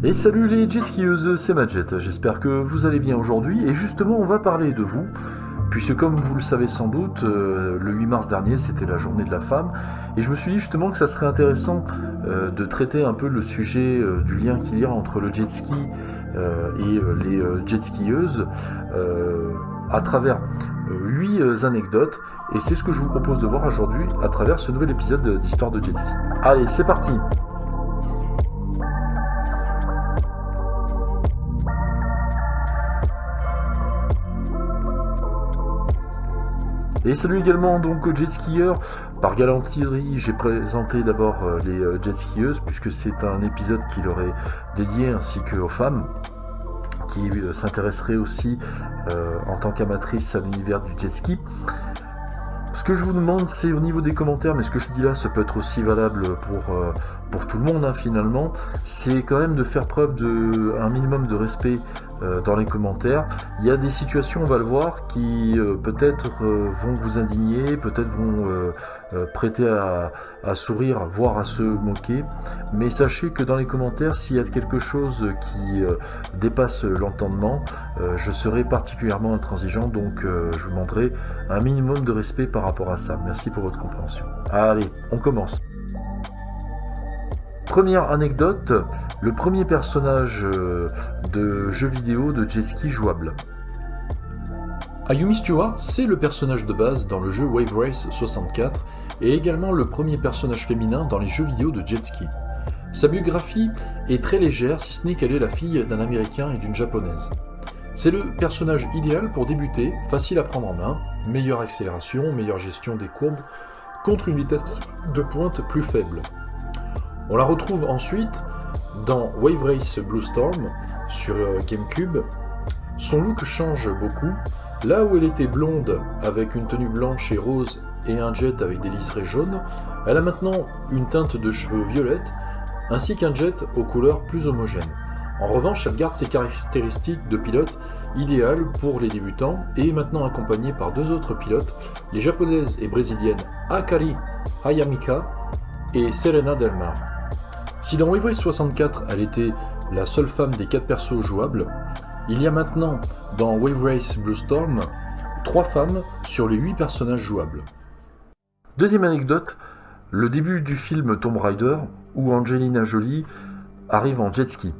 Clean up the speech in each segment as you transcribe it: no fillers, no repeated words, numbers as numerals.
Et salut les jet skieuses, c'est Madjet, j'espère que vous allez bien aujourd'hui et justement on va parler de vous, puisque comme vous le savez sans doute, le 8 mars dernier c'était la journée de la femme et je me suis dit justement que ça serait intéressant de traiter un peu le sujet du lien qu'il y a entre le jet ski et les jet skieuses à travers 8 anecdotes et c'est ce que je vous propose de voir aujourd'hui à travers ce nouvel épisode d'Histoire de jet ski. Allez, c'est parti! Et salut également donc aux jet skieurs. Par galanterie, j'ai présenté d'abord les jet skieuses puisque c'est un épisode qui leur est dédié ainsi qu'aux femmes qui s'intéresseraient aussi en tant qu'amatrices à l'univers du jet ski. Ce que je vous demande, c'est au niveau des commentaires, mais ce que je dis là, ça peut être aussi valable pour tout le monde hein, finalement, c'est quand même de faire preuve d'un minimum de respect dans les commentaires. Il y a des situations, on va le voir, qui peut-être vont vous indigner, peut-être vont prêter à sourire, voire à se moquer, mais sachez que dans les commentaires, s'il y a quelque chose qui dépasse l'entendement, je serai particulièrement intransigeant, donc je vous demanderai un minimum de respect par rapport à ça. Merci pour votre compréhension. Allez, on commence. Première anecdote, le premier personnage de jeu vidéo de jet ski jouable. Ayumi Stewart, c'est le personnage de base dans le jeu Wave Race 64 et également le premier personnage féminin dans les jeux vidéo de jet ski. Sa biographie est très légère si ce n'est qu'elle est la fille d'un Américain et d'une Japonaise. C'est le personnage idéal pour débuter, facile à prendre en main, meilleure accélération, meilleure gestion des courbes, contre une vitesse de pointe plus faible. On la retrouve ensuite dans Wave Race Blue Storm sur GameCube. Son look change beaucoup. Là où elle était blonde avec une tenue blanche et rose et un jet avec des liserés jaunes, elle a maintenant une teinte de cheveux violette ainsi qu'un jet aux couleurs plus homogènes. En revanche, elle garde ses caractéristiques de pilote idéales pour les débutants et est maintenant accompagnée par deux autres pilotes, les japonaises et brésiliennes Akari Hayamika et Serena Del Mar. Si dans Wave Race 64, elle était la seule femme des 4 persos jouables, il y a maintenant dans Wave Race Blue Storm 3 femmes sur les 8 personnages jouables. Deuxième anecdote, le début du film Tomb Raider où Angelina Jolie arrive en jet ski.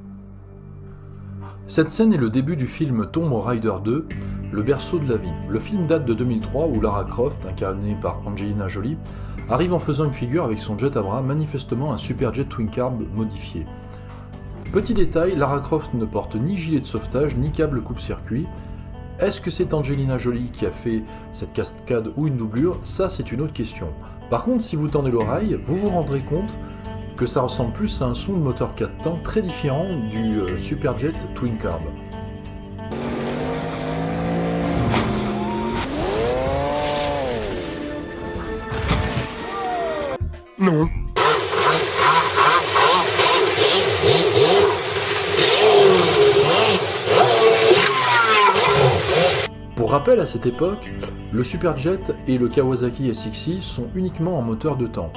Cette scène est le début du film Tomb Raider 2, le berceau de la vie. Le film date de 2003 où Lara Croft, incarnée par Angelina Jolie, arrive en faisant une figure avec son jet à bras, manifestement un superjet twin carb modifié. Petit détail, Lara Croft ne porte ni gilet de sauvetage ni câble coupe-circuit. Est-ce que c'est Angelina Jolie qui a fait cette cascade ou une doublure? Ça, c'est une autre question. Par contre, si vous tendez l'oreille, vous vous rendrez compte que ça ressemble plus à un son de moteur 4 temps très différent du superjet twin carb. Non. Pour rappel, à cette époque, le Superjet et le Kawasaki SXI sont uniquement en moteur de temps.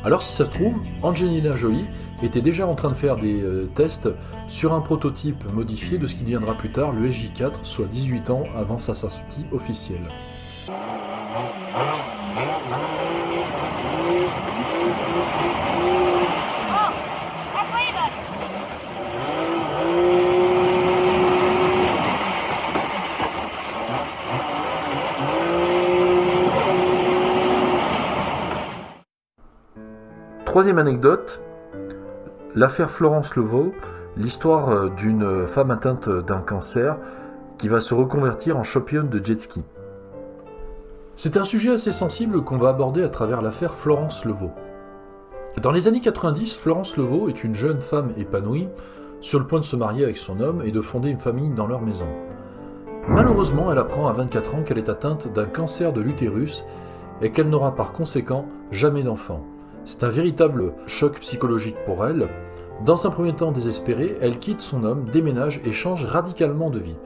Alors si ça se trouve, Angelina Jolie était déjà en train de faire des tests sur un prototype modifié de ce qui deviendra plus tard le SJ4, soit 18 ans avant sa sortie officielle. Troisième anecdote, l'affaire Florence Levaux, l'histoire d'une femme atteinte d'un cancer qui va se reconvertir en championne de jet ski. C'est un sujet assez sensible qu'on va aborder à travers l'affaire Florence Levaux. Dans les années 90, Florence Levaux est une jeune femme épanouie, sur le point de se marier avec son homme et de fonder une famille dans leur maison. Malheureusement, elle apprend à 24 ans qu'elle est atteinte d'un cancer de l'utérus et qu'elle n'aura par conséquent jamais d'enfant. C'est un véritable choc psychologique pour elle. Dans un premier temps désespérée, elle quitte son homme, déménage et change radicalement de vie.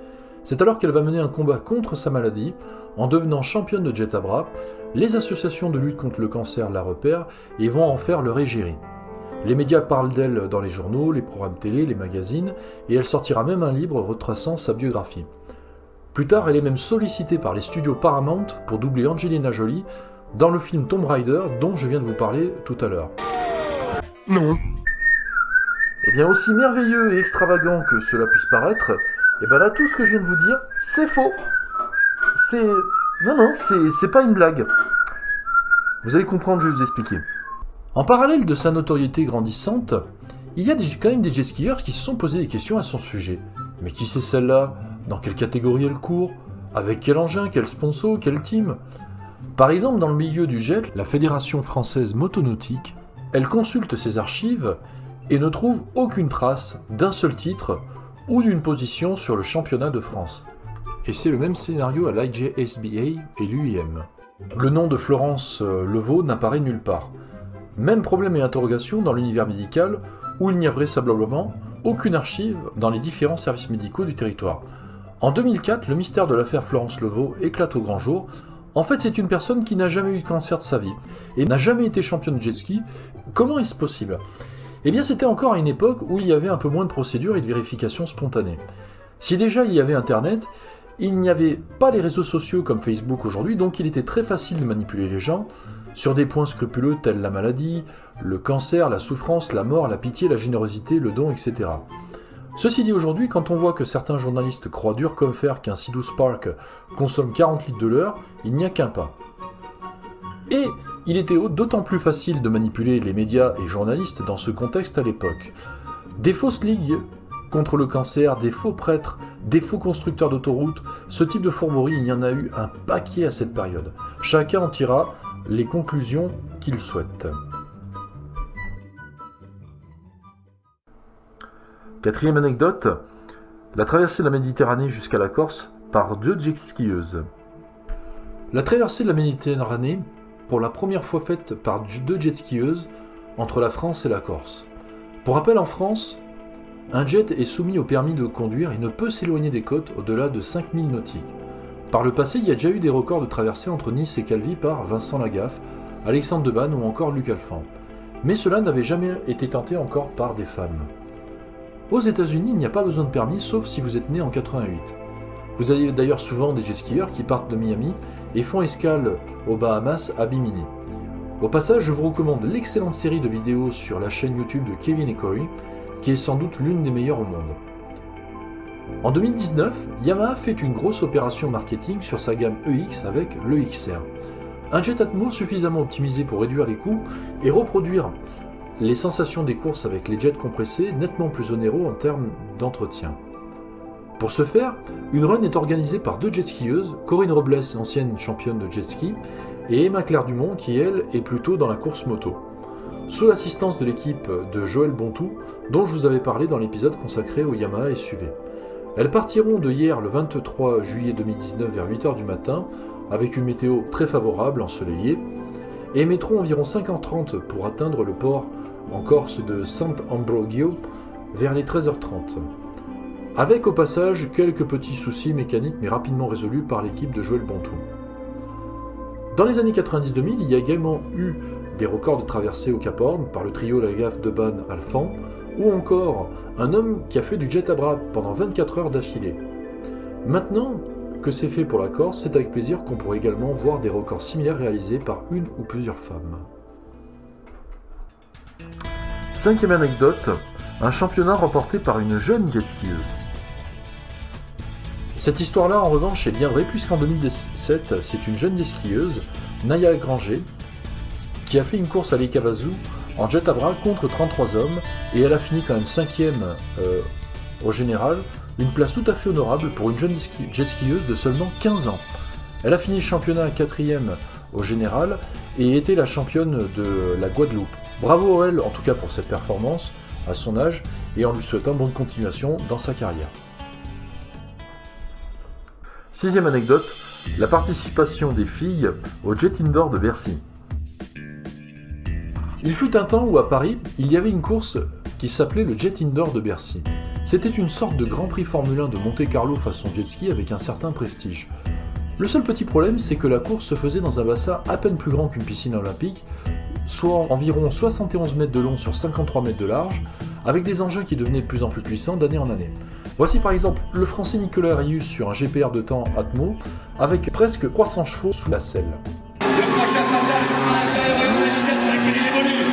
C'est alors qu'elle va mener un combat contre sa maladie, en devenant championne de jet à bras. Les associations de lutte contre le cancer la repèrent et vont en faire leur égérie. Les médias parlent d'elle dans les journaux, les programmes télé, les magazines, et elle sortira même un livre retraçant sa biographie. Plus tard, elle est même sollicitée par les studios Paramount pour doubler Angelina Jolie dans le film Tomb Raider dont je viens de vous parler tout à l'heure. Non. Eh bien, aussi merveilleux et extravagant que cela puisse paraître, eh bien là, tout ce que je viens de vous dire, c'est faux. C'est pas une blague. Vous allez comprendre, je vais vous expliquer. En parallèle de sa notoriété grandissante, il y a quand même des jet-skieurs qui se sont posé des questions à son sujet. Mais qui c'est celle-là? Dans quelle catégorie elle court? Avec quel engin? Quel sponsor? Quel team? Par exemple, dans le milieu du jet, la Fédération française motonautique, elle consulte ses archives et ne trouve aucune trace d'un seul titre ou d'une position sur le championnat de France. Et c'est le même scénario à l'IJSBA et l'UIM. Le nom de Florence Levaux n'apparaît nulle part. Même problème et interrogation dans l'univers médical, où il n'y a vraisemblablement aucune archive dans les différents services médicaux du territoire. En 2004, le mystère de l'affaire Florence Levaux éclate au grand jour. En fait, c'est une personne qui n'a jamais eu de cancer de sa vie, et n'a jamais été championne de jet ski. Comment est-ce possible? Eh bien, c'était encore à une époque où il y avait un peu moins de procédures et de vérifications spontanées. Si déjà il y avait Internet, il n'y avait pas les réseaux sociaux comme Facebook aujourd'hui, donc il était très facile de manipuler les gens sur des points scrupuleux tels la maladie, le cancer, la souffrance, la mort, la pitié, la générosité, le don, etc. Ceci dit, aujourd'hui, quand on voit que certains journalistes croient dur comme fer qu'un Sea-Doo Spark consomme 40 litres de l'heure, il n'y a qu'un pas. Et il était d'autant plus facile de manipuler les médias et journalistes dans ce contexte à l'époque. Des fausses ligues contre le cancer, des faux prêtres, des faux constructeurs d'autoroutes, ce type de fourberie, il y en a eu un paquet à cette période. Chacun en tirera les conclusions qu'il souhaite. Quatrième anecdote, la traversée de la Méditerranée jusqu'à la Corse par 2 jet-skieuses. La traversée de la Méditerranée, pour la première fois faite par 2 jet-skieuses entre la France et la Corse. Pour rappel, en France, un jet est soumis au permis de conduire et ne peut s'éloigner des côtes au-delà de 5000 nautiques. Par le passé, il y a déjà eu des records de traversée entre Nice et Calvi par Vincent Lagaffe, Alexandre Debanne ou encore Luc Alphand. Mais cela n'avait jamais été tenté encore par des femmes. Aux États-Unis, il n'y a pas besoin de permis sauf si vous êtes né en 88. Vous avez d'ailleurs souvent des jet-skieurs qui partent de Miami et font escale aux Bahamas à Bimini. Au passage, je vous recommande l'excellente série de vidéos sur la chaîne YouTube de Kevin et Corey, qui est sans doute l'une des meilleures au monde. En 2019, Yamaha fait une grosse opération marketing sur sa gamme EX avec le XR. Un jet Atmo suffisamment optimisé pour réduire les coûts et reproduire les sensations des courses avec les jets compressés nettement plus onéreux en termes d'entretien. Pour ce faire, une run est organisée par 2 jet-skieuses, Corinne Robles, ancienne championne de jet ski, et Emma Claire Dumont qui, elle, est plutôt dans la course moto. Sous l'assistance de l'équipe de Joël Bontou, dont je vous avais parlé dans l'épisode consacré au Yamaha SUV. Elles partiront de hier le 23 juillet 2019 vers 8h du matin, avec une météo très favorable, ensoleillée, et mettront environ 5h30 pour atteindre le port en Corse de Sant'Ambrogio vers les 13h30. Avec au passage quelques petits soucis mécaniques mais rapidement résolus par l'équipe de Joël Bontou. Dans les années 90-2000, il y a également eu des records de traversée au Cap Horn par le trio Lagaffe, Debanne, Alphand, ou encore un homme qui a fait du jet à bras pendant 24 heures d'affilée. Maintenant que c'est fait pour la Corse, c'est avec plaisir qu'on pourrait également voir des records similaires réalisés par une ou plusieurs femmes. Cinquième anecdote, un championnat remporté par une jeune jet-skieuse. Cette histoire-là, en revanche, est bien vraie puisqu'en 2017, c'est une jeune jet-skieuse, Naya Granger, qui a fait une course à Lake Havasu en jet à bras contre 33 hommes, et elle a fini quand même 5e au général, une place tout à fait honorable pour une jeune jet-skieuse de seulement 15 ans. Elle a fini le championnat 4e au général et était la championne de la Guadeloupe. Bravo à elle, en tout cas pour cette performance, à son âge, et en lui souhaitant bonne continuation dans sa carrière. Sixième anecdote, la participation des filles au Jet Indoor de Bercy. Il fut un temps où à Paris, il y avait une course qui s'appelait le Jet Indoor de Bercy. C'était une sorte de Grand Prix Formule 1 de Monte-Carlo façon jet ski avec un certain prestige. Le seul petit problème, c'est que la course se faisait dans un bassin à peine plus grand qu'une piscine olympique, soit environ 71 mètres de long sur 53 mètres de large, avec des engins qui devenaient de plus en plus puissants d'année en année. Voici par exemple le français Nicolas Rius sur un GPR de temps Atmo, avec presque 300 chevaux sous la selle. Le prochain passage, ce sera l'intérieur et la vitesse à laquelle il évolue.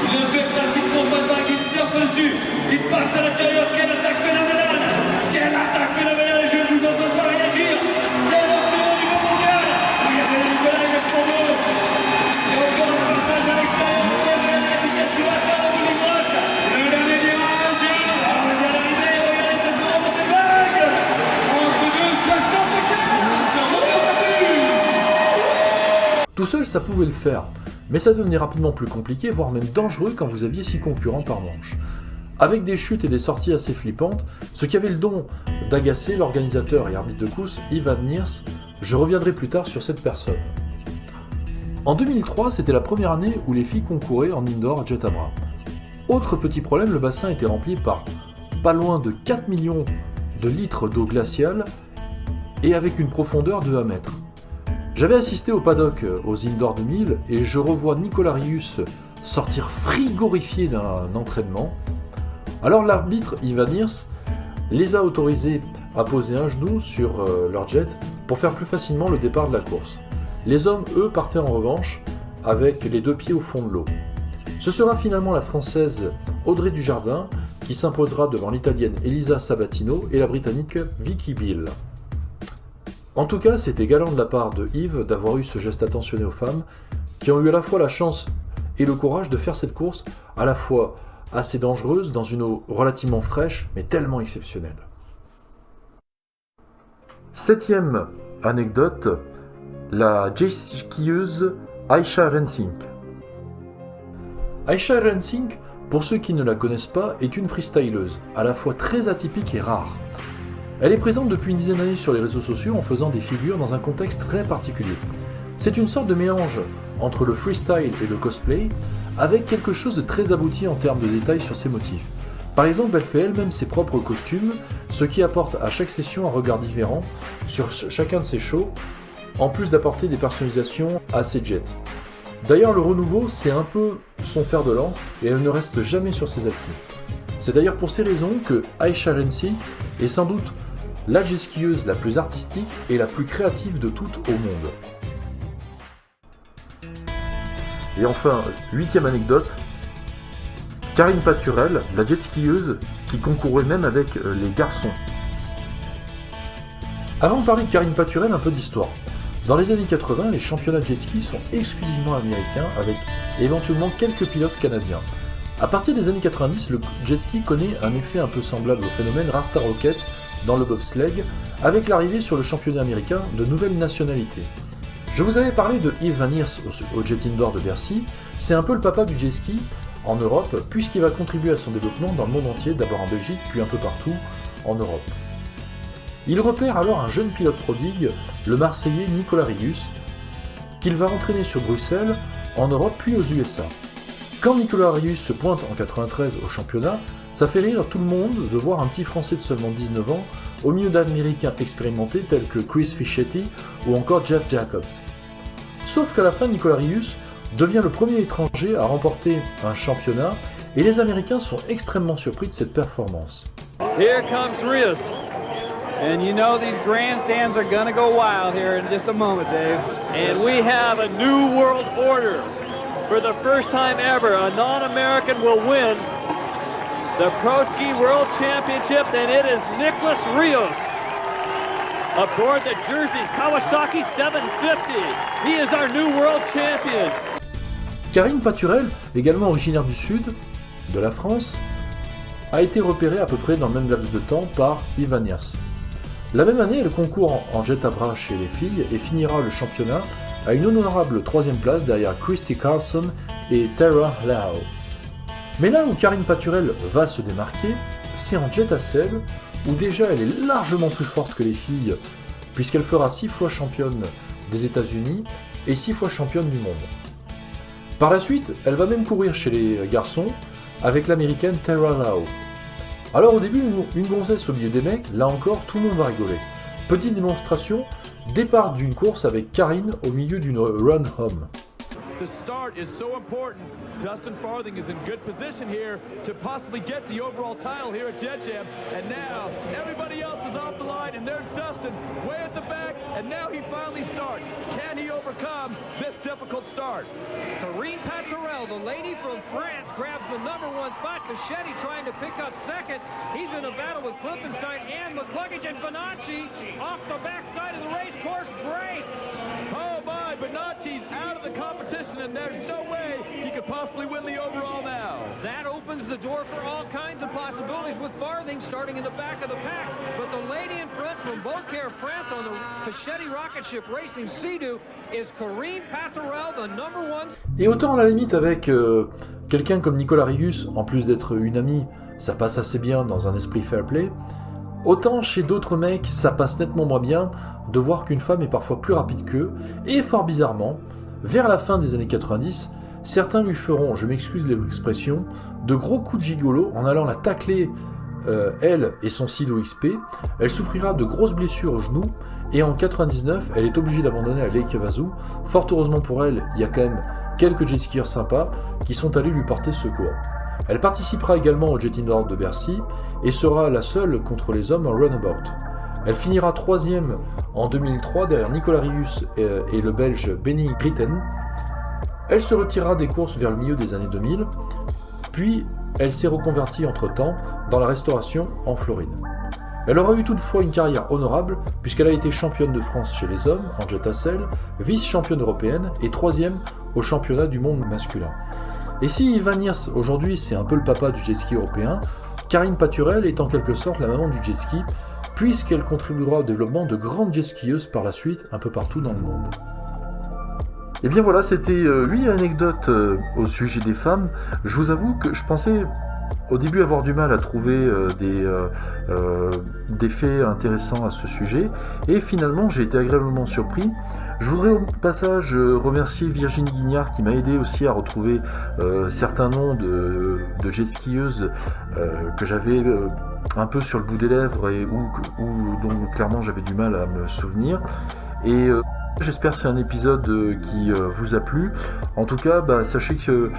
Il ne fait pas de petite pompe à vague, il surfe dessus. Il passe à l'intérieur, quelle attaque phénoménale! Quelle attaque phénoménale! Je ne vous entends pas réagir. C'est le plus haut niveau mondial. Regardez Nicolas, il est pour vous. Et encore un passage à l'extérieur. Regardez la vitesse du matin au bout des grottes. Le dernier virage. Ah, on vient d'arriver. Regardez cette remontée vague. 32, 75. Tout seul, ça pouvait le faire, mais ça devenait rapidement plus compliqué, voire même dangereux quand vous aviez 6 concurrents par manche. Avec des chutes et des sorties assez flippantes, ce qui avait le don d'agacer l'organisateur et arbitre de course Ivan Niers, je reviendrai plus tard sur cette personne. En 2003, c'était la première année où les filles concouraient en indoor jet à bras. Autre petit problème, le bassin était rempli par pas loin de 4 millions de litres d'eau glaciale et avec une profondeur de 1 mètre. J'avais assisté au paddock aux Indoor 2000 et je revois Nicolas Rius sortir frigorifié d'un entraînement. Alors l'arbitre Ivan Niers les a autorisés à poser un genou sur leur jet pour faire plus facilement le départ de la course. Les hommes, eux, partaient en revanche avec les 2 pieds au fond de l'eau. Ce sera finalement la Française Audrey Dujardin qui s'imposera devant l'Italienne Elisa Sabatino et la Britannique Vicky Bill. En tout cas, c'était galant de la part de Yves d'avoir eu ce geste attentionné aux femmes, qui ont eu à la fois la chance et le courage de faire cette course à la fois assez dangereuse dans une eau relativement fraîche, mais tellement exceptionnelle. 7e anecdote, la jet-skieuse Aisha Rensink. Aisha Rensink, pour ceux qui ne la connaissent pas, est une freestyleuse, à la fois très atypique et rare. Elle est présente depuis une dizaine d'années sur les réseaux sociaux en faisant des figures dans un contexte très particulier. C'est une sorte de mélange entre le freestyle et le cosplay, avec quelque chose de très abouti en termes de détails sur ses motifs. Par exemple, elle fait elle-même ses propres costumes, ce qui apporte à chaque session un regard différent sur chacun de ses shows, en plus d'apporter des personnalisations à ses jets. D'ailleurs, le renouveau, c'est un peu son fer de lance, et elle ne reste jamais sur ses acquis. C'est d'ailleurs pour ces raisons que Aisha Rensink est sans doute la jet-skieuse la plus artistique et la plus créative de toutes au monde. Et enfin, 8e anecdote, Karine Paturel, la jet-skieuse qui concourait même avec les garçons. Avant de parler de Karine Paturel, un peu d'histoire. Dans les années 80, les championnats de jet-ski sont exclusivement américains avec éventuellement quelques pilotes canadiens. À partir des années 90, le jet-ski connaît un effet un peu semblable au phénomène Rasta Rocket dans le bobsleigh, avec l'arrivée sur le championnat américain de nouvelles nationalités. Je vous avais parlé de Yves Van Niers au Jet Indoor de Bercy, c'est un peu le papa du jet-ski en Europe, puisqu'il va contribuer à son développement dans le monde entier, d'abord en Belgique, puis un peu partout en Europe. Il repère alors un jeune pilote prodigue, le Marseillais Nicolas Rius, qu'il va entraîner sur Bruxelles, en Europe puis aux USA. Quand Nicolas Rius se pointe en 93 au championnat, ça fait rire tout le monde de voir un petit Français de seulement 19 ans au milieu d'Américains expérimentés tels que Chris Fischetti ou encore Jeff Jacobs. Sauf qu'à la fin, Nicolas Rius devient le premier étranger à remporter un championnat et les Américains sont extrêmement surpris de cette performance. Here comes Rios. And you know these grandstands are gonna go wild here in just a moment, Dave. And we have a new world order. For the first time ever, a non-American will win the Pro Ski World Championships, and it is Nicolas Rios aboard the Jersey's Kawasaki 750. He is our new world champion. Karine Paturel, également originaire du sud de la France, a été repérée à peu près dans le même laps de temps par Yves Van Niers. La même année, elle concourt en jet à bras chez les filles et finira le championnat à une honorable 3e place derrière Christy Carlson et Tara Lau. Mais là où Karine Paturel va se démarquer, c'est en jet à selle, où déjà elle est largement plus forte que les filles, puisqu'elle fera 6 fois championne des États-Unis et 6 fois championne du monde. Par la suite, elle va même courir chez les garçons avec l'américaine Tara Lau. Alors au début, une gonzesse au milieu des mecs, là encore tout le monde va rigoler. Petite démonstration, départ d'une course avec Karine au milieu d'une run home. The start is so important. Dustin Farthing is in good position here to possibly get the overall title here at Jet Jam. And now everybody else is off the line, and there's Dustin way at the back, and now he finally starts. Can he overcome this difficult start? Karine Paturel, the lady from France, grabs the #1 spot. Fischetti trying to pick up second. He's in a battle with Klippenstein and McCluggage, and Bonacci off the backside of the race course breaks. Oh my, Bonacci's out of the competition, and there's no way he could possibly win the overall now. That opens the door for all kinds of possibilities with Farthing starting in the back of the pack. But the lady in front from Beaucaire, France on the Fischetti rocket ship racing Sea-Doo is Karine Paturel, the #1. Et autant à la limite avec quelqu'un comme Nicolas Rius, en plus d'être une amie, ça passe assez bien dans un esprit fair play, autant chez d'autres mecs, ça passe nettement moins bien de voir qu'une femme est parfois plus rapide qu'eux, et fort bizarrement, vers la fin des années 90, certains lui feront, je m'excuse l'expression, de gros coups de gigolo en allant la tacler, elle et son Sea-Doo XP. Elle souffrira de grosses blessures au genou, et en 99, elle est obligée d'abandonner à Lake Havasu. Fort heureusement pour elle, il y a quand même quelques jet skieurs sympas qui sont allés lui porter secours. Elle participera également au Jet Indoor de Bercy et sera la seule contre les hommes en runabout. Elle finira 3e en 2003 derrière Nicolas Rius et le Belge Benny Gritten. Elle se retirera des courses vers le milieu des années 2000, puis elle s'est reconvertie entre-temps dans la restauration en Floride. Elle aura eu toutefois une carrière honorable puisqu'elle a été championne de France chez les hommes en jet à selle, vice-championne européenne et 3e au championnat du monde masculin. Et si Ivan Niers aujourd'hui c'est un peu le papa du jet ski européen, Karine Paturel est en quelque sorte la maman du jet ski puisqu'elle contribuera au développement de grandes jet skieuses par la suite un peu partout dans le monde. Et bien voilà, c'était 8 anecdotes au sujet des femmes. Je vous avoue que je pensais au début avoir du mal à trouver des faits intéressants à ce sujet, et finalement j'ai été agréablement surpris. Je voudrais au passage remercier Virginie Guignard qui m'a aidé aussi à retrouver certains noms de jet skieuses que j'avais un peu sur le bout des lèvres et dont clairement j'avais du mal à me souvenir. Et j'espère que c'est un épisode qui vous a plu. En tout cas, sachez que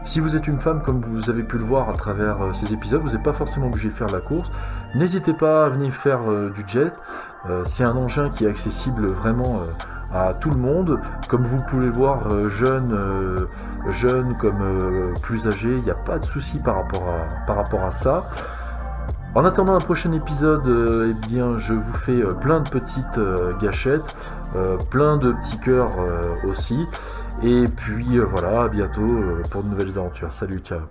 si vous êtes une femme, comme vous avez pu le voir à travers ces épisodes, vous n'êtes pas forcément obligé de faire de la course. N'hésitez pas à venir faire du jet. C'est un engin qui est accessible vraiment à tout le monde. Comme vous pouvez le voir, jeune comme plus âgé, il n'y a pas de souci par rapport à ça. En attendant un prochain épisode, eh bien, je vous fais plein de petites gâchettes, plein de petits cœurs aussi. Et puis voilà, à bientôt pour de nouvelles aventures. Salut, ciao.